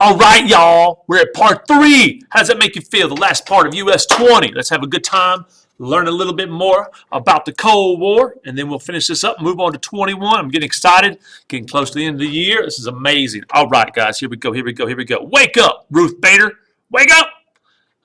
All right, y'all, we're at part 3. How does that make you feel? The last part of US 20. Let's have a good time, learn a little bit more about the Cold War, and then we'll finish this up and move on to 21. I'm getting excited, getting close to the end of the year. This is amazing. All right, guys, here we go, here we go, here we go. Wake up, Ruth Bader. Wake up.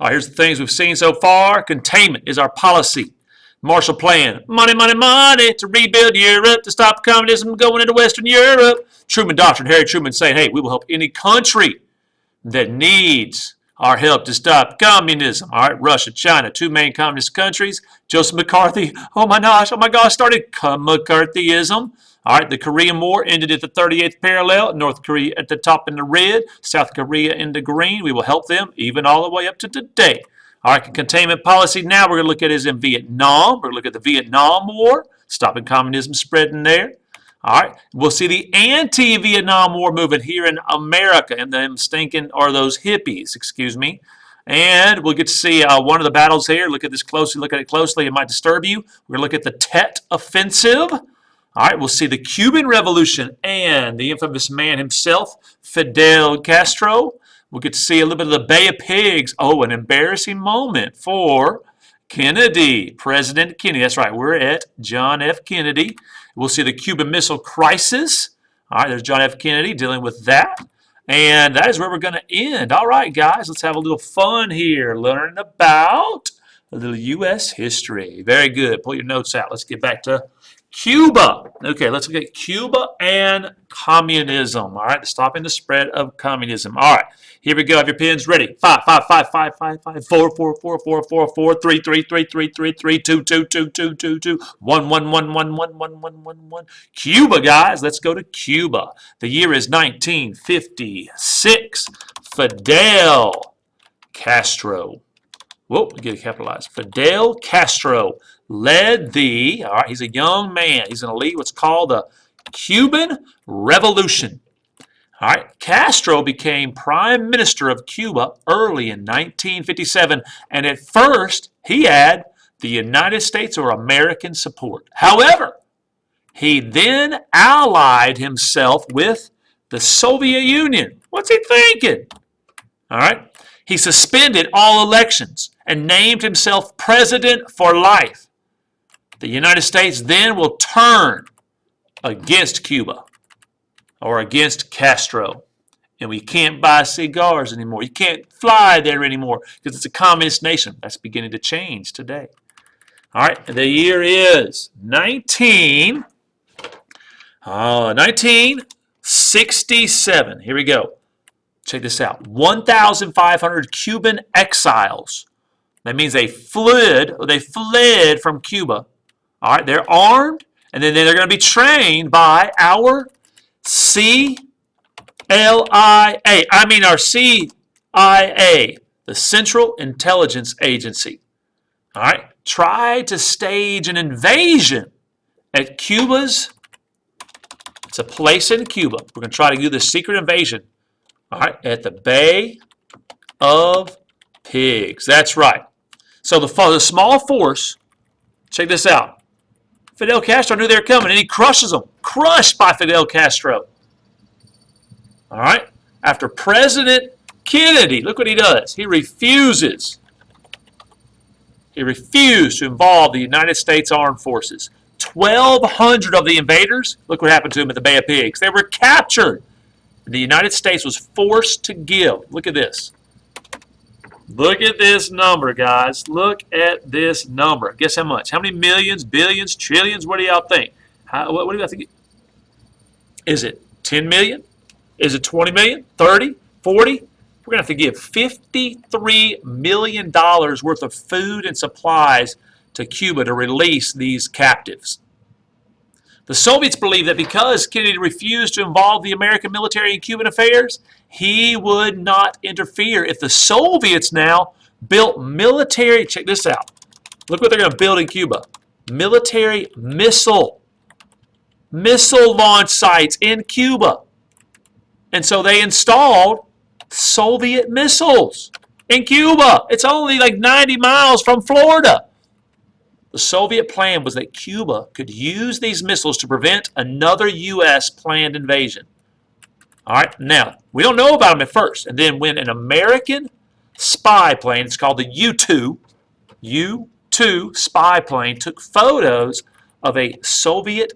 All right, here's the things we've seen so far. Containment is our policy. Marshall Plan, money, money, money to rebuild Europe, to stop communism going into Western Europe. Truman Doctrine, Harry Truman saying, hey, we will help any country that needs our help to stop communism. All right, Russia, China, 2 main communist countries. Joseph McCarthy, oh my gosh, started McCarthyism. All right, the Korean War ended at the 38th parallel. North Korea at the top in the red, South Korea in the green. We will help them even all the way up to today. All right, containment policy now we're going to look at is in Vietnam. We're going to look at the Vietnam War, stopping communism spreading there. All right, we'll see the anti-Vietnam War movement here in America and them stinking, or those hippies, excuse me. And we'll get to see one of the battles here. Look at this closely, look at it closely. It might disturb you. We're going to look at the Tet Offensive. All right, we'll see the Cuban Revolution and the infamous man himself, Fidel Castro. We'll get to see a little bit of the Bay of Pigs. Oh, an embarrassing moment for Kennedy, President Kennedy. That's right, we're at John F. Kennedy. We'll see the Cuban Missile Crisis. All right, there's John F. Kennedy dealing with that. And that is where we're going to end. All right, guys, let's have a little fun here, learning about a little U.S. history. Very good. Pull your notes out. Let's get back to Cuba. Okay, let's look at Cuba and communism. All right, stopping the spread of communism. All right, here we go. Have your pens ready. 5, 5, 5, 5, 5, 5, 4, 4, 4, 4, 4, 4, 3, 3, 3, 3, 3, 3, 2, 2, 2, 2, 2, 2, 1, 1, 1, 1, 1, 1, 1, 1, 1. Cuba, guys. Let's go to Cuba. The year is 1956. Fidel Castro. Whoa, get it capitalized. Fidel Castro led the, all right, he's a young man. He's going to lead what's called the Cuban Revolution. All right, Castro became prime minister of Cuba early in 1957, and at first he had the United States or American support. However, he then allied himself with the Soviet Union. What's he thinking? All right, he suspended all elections and named himself president for life. The United States then will turn against Cuba or against Castro. And we can't buy cigars anymore. You can't fly there anymore because it's a communist nation. That's beginning to change today. All right, the year is 1967. Here we go. Check this out. 1,500 Cuban exiles. That means they fled from Cuba. All right, they're armed, and then they're going to be trained by our CIA, the Central Intelligence Agency. All right, tried to stage an invasion at Cuba's, it's a place in Cuba. We're going to try to do the secret invasion, all right, at the Bay of Pigs. That's right. So the small force, check this out. Fidel Castro knew they were coming, and he crushes them. Crushed by Fidel Castro. All right? After President Kennedy, look what he does. He refuses. He refused to involve the United States Armed Forces. 1,200 of the invaders, look what happened to them at the Bay of Pigs. They were captured. The United States was forced to give. Look at this. Look at this number, guys. Look at this number. Guess how much? How many millions, billions, trillions? What do y'all think? What do y'all think? Is it 10 million? Is it 20 million? 30? 40? We're going to have to give $53 million worth of food and supplies to Cuba to release these captives. The Soviets believed that because Kennedy refused to involve the American military in Cuban affairs, he would not interfere. If the Soviets now built military, check this out. Look what they're going to build in Cuba. Military missile launch sites in Cuba. And so they installed Soviet missiles in Cuba. It's only like 90 miles from Florida. The Soviet plan was that Cuba could use these missiles to prevent another U.S. planned invasion. All right, now, we don't know about them at first. And then when an American spy plane, it's called the U-2 spy plane, took photos of a Soviet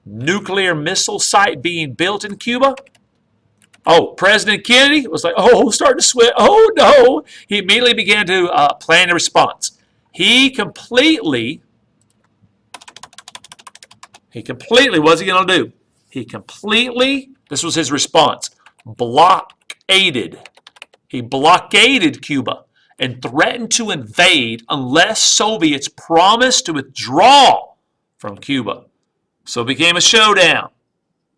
nuclear missile site being built in Cuba, oh, President Kennedy was like, oh, starting to sweat. Oh, no. He immediately began to plan a response. He completely, what's he going to do? He completely, this was his response, blockaded. He blockaded Cuba and threatened to invade unless Soviets promised to withdraw from Cuba. So it became a showdown.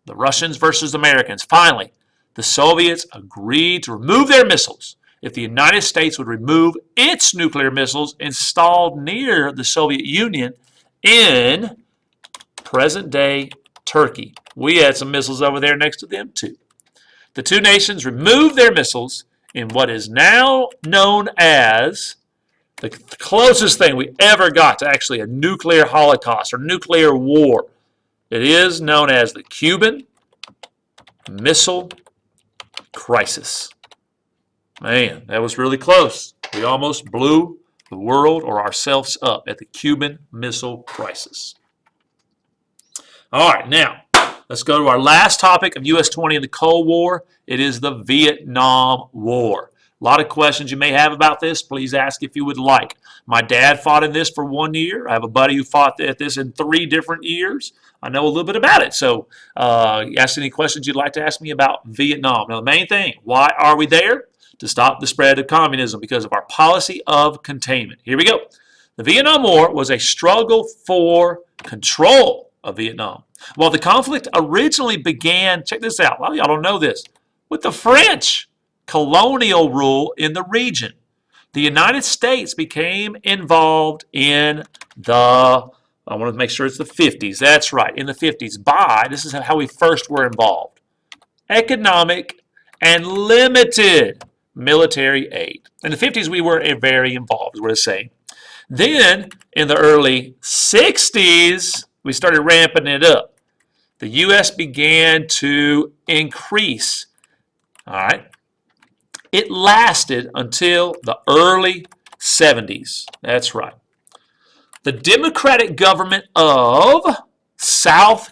The Russians versus Americans. Finally, the Soviets agreed to remove their missiles if the United States would remove its nuclear missiles installed near the Soviet Union in present-day Turkey. We had some missiles over there next to them too. The two nations removed their missiles in what is now known as the closest thing we ever got to actually a nuclear holocaust or nuclear war. It is known as the Cuban Missile Crisis. Man, that was really close. We almost blew the world or ourselves up at the Cuban Missile Crisis. All right, now, let's go to our last topic of US-20 in the Cold War. It is the Vietnam War. A lot of questions you may have about this. Please ask if you would like. My dad fought in this for 1 year. I have a buddy who fought at this in 3 different years. I know a little bit about it. So ask any questions you'd like to ask me about Vietnam. Now, the main thing, why are we there? To stop the spread of communism because of our policy of containment. Here we go. The Vietnam War was a struggle for control of Vietnam. Well, the conflict originally began, check this out, a lot of y'all don't know this, with the French colonial rule in the region. The United States became involved in the, I want to make sure it's the 50s, that's right, in the 50s, this is how we first were involved, economic and limited military aid. In the 50s, we were very involved, is what it's saying. Then, in the early 60s, we started ramping it up. The U.S. began to increase. All right. It lasted until the early 70s. That's right. The democratic government of South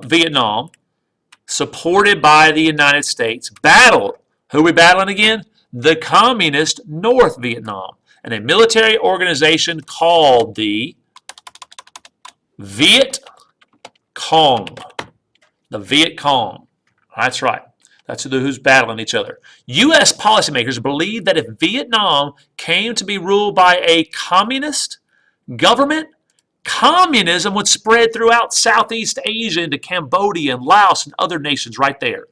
Vietnam, supported by the United States, battled. Who are we battling again? The communist North Vietnam, and a military organization called the Viet Cong. The Viet Cong. That's right. That's who's battling each other. U.S. policymakers believed that if Vietnam came to be ruled by a communist government, communism would spread throughout Southeast Asia into Cambodia and Laos and other nations right there.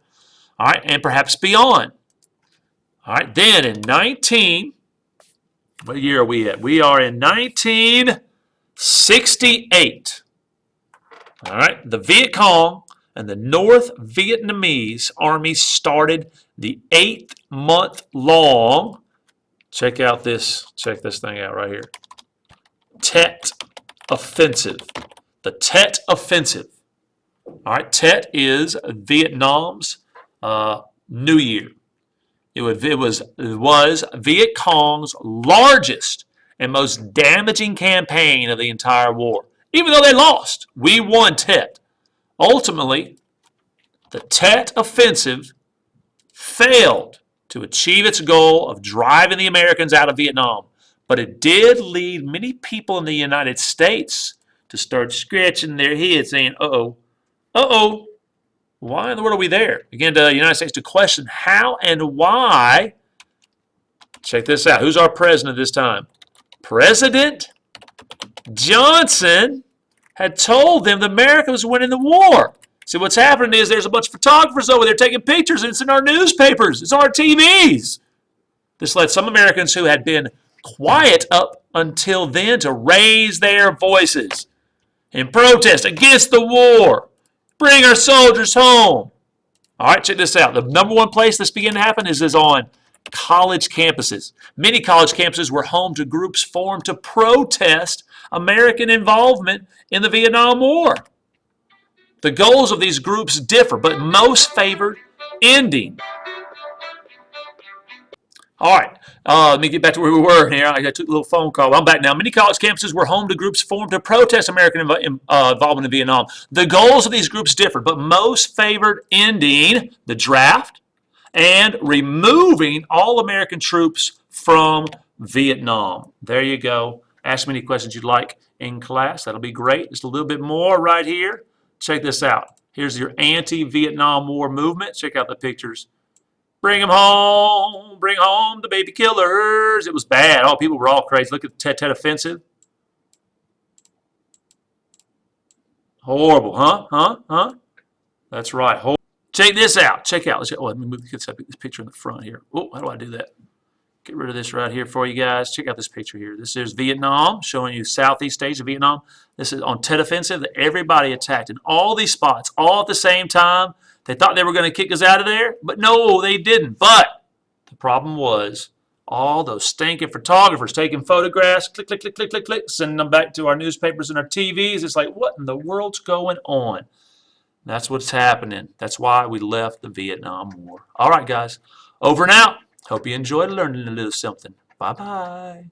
All right, and perhaps beyond. All right, then in what year are we at? We are in 1968. All right, the Viet Cong and the North Vietnamese armies started the 8-month-long, check this thing out right here, Tet Offensive. The Tet Offensive. All right, Tet is Vietnam's New Year. It was Viet Cong's largest and most damaging campaign of the entire war. Even though they lost, we won Tet. Ultimately, the Tet Offensive failed to achieve its goal of driving the Americans out of Vietnam, but it did lead many people in the United States to start scratching their heads saying, uh-oh, why in the world are we there? Again, the United States to question how and why. Check this out. Who's our president this time? President Johnson had told them that America was winning the war. See, what's happening is there's a bunch of photographers over there taking pictures, and it's in our newspapers. It's on our TVs. This led some Americans who had been quiet up until then to raise their voices in protest against the war. Bring our soldiers home. All right, check this out. The number one place this began to happen is on college campuses. Many college campuses were home to groups formed to protest American involvement in the Vietnam War. The goals of these groups differ, but most favored ending. All right, let me get back to where we were here. I took a little phone call. I'm back now. Many college campuses were home to groups formed to protest American involvement in Vietnam. The goals of these groups differed, but most favored ending the draft and removing all American troops from Vietnam. There you go. Ask me any questions you'd like in class. That'll be great. Just a little bit more right here. Check this out. Here's your anti-Vietnam War movement. Check out the pictures. Bring them home. Bring home the baby killers. It was bad. Oh, people were all crazy. Look at the Tet Offensive. Horrible, huh? That's right. Check this out. Check out. Let me move this picture in the front here. Oh, how do I do that? Get rid of this right here for you guys. Check out this picture here. This is Vietnam, showing you Southeast Asia, Vietnam. This is on Tet Offensive that everybody attacked in all these spots, all at the same time. They thought they were going to kick us out of there, but no, they didn't. But the problem was all those stinking photographers taking photographs, click, click, click, click, click, click, sending them back to our newspapers and our TVs. It's like, what in the world's going on? That's what's happening. That's why we left the Vietnam War. All right, guys. Over and out. Hope you enjoyed learning a little something. Bye-bye.